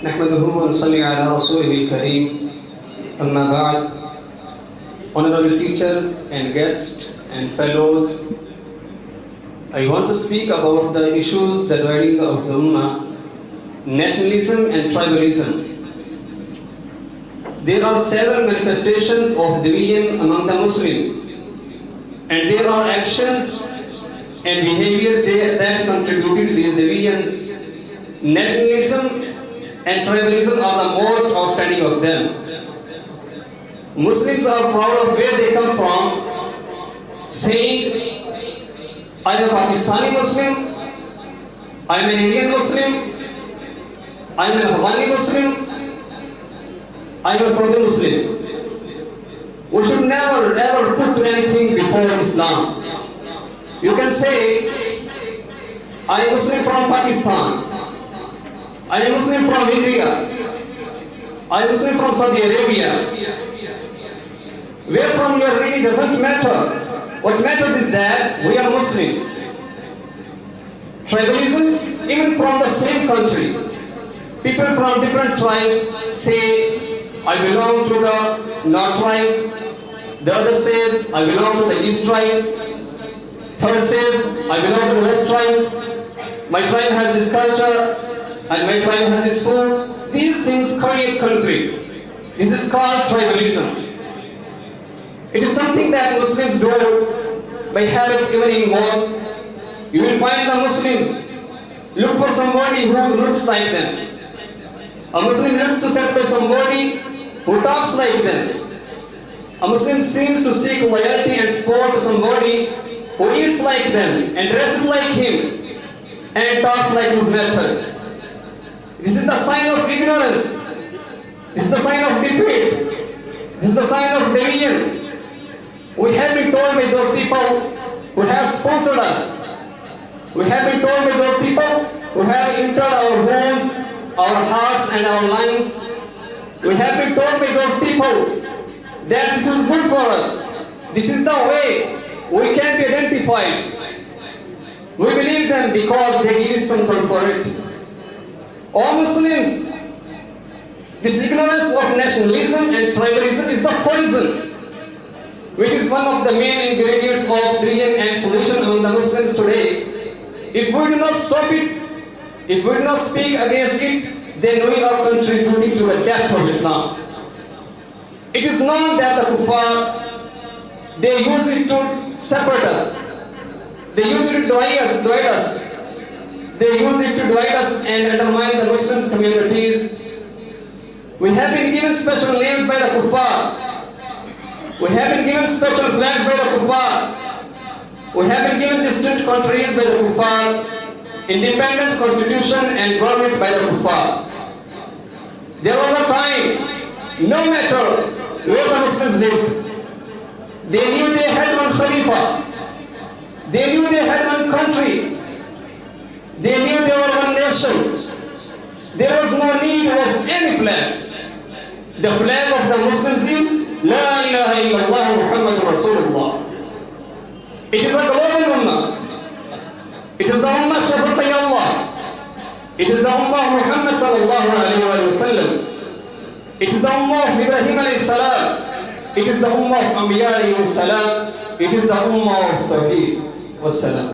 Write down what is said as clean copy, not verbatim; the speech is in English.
نحمده ونصلي على رسوله الكريم أما بعد. Honorable teachers and guests and fellows, I want to speak about the issues dividing of the Ummah, nationalism and tribalism. There are several manifestations of division among the Muslims, and there are actions and behavior that contributed to these divisions. Nationalism and tribalism are the most outstanding of them. Muslims are proud of where they come from, saying, I am a Pakistani Muslim, I am an Indian Muslim, I am an Afghani Muslim, I am a Saudi Muslim. We should never ever put anything before Islam. You can say, I am Muslim from Pakistan, I am Muslim from India, I am Muslim from Saudi Arabia. Where from you are really doesn't matter. What matters is that we are Muslims. Tribalism, even from the same country, people from different tribes say, I belong to the North tribe. The other says, I belong to the East tribe. Third says, I belong to the West tribe. My tribe has this culture, and my tribe has this food. These things create conflict. This is called tribalism. It is something that Muslims do by habit even in mosque. You will find the Muslims look for somebody who looks like them. A Muslim looks to sit by somebody who talks like them. A Muslim seems to seek loyalty and support to somebody who eats like them and dresses like him and talks like his method. This is the sign of ignorance. This is the sign of defeat. This is the sign of division. We have been told by those people who have sponsored us. We have been told by those people who have entered our homes, our hearts and our minds. We have been told by those people that this is good for us. This is the way we can be identified. We believe them because they give us some comfort. All Muslims, this ignorance of nationalism and tribalism is the poison which is one of the main ingredients of division and pollution among the Muslims today. If we do not stop it, if we do not speak against it, then we are contributing to the death of Islam. It is known that the kuffar, they use it to separate us. They use it to divide us. They use it to divide us and undermine the Muslim communities. We have been given special names by the kuffar. We have been given special flags by the kuffar. We have been given distinct countries by the kuffar, independent constitution and government by the kuffar. There was a time, no matter where the Muslims lived, they knew they had one Khalifa. They knew they had one country. They knew they were one nation. There was no need of any flags. The flag of the Muslims is La ilaha illallah Muhammadur Rasulullah. It is a global ummah. It is the ummah chosen by Allah. It is the ummah of Muhammad sallallahu alayhi wa sallam. It is the ummah of Ibrahim alayhi salam. It is the ummah of Anbiya alayhi salam. It is the ummah of Tawheed. Wassalam.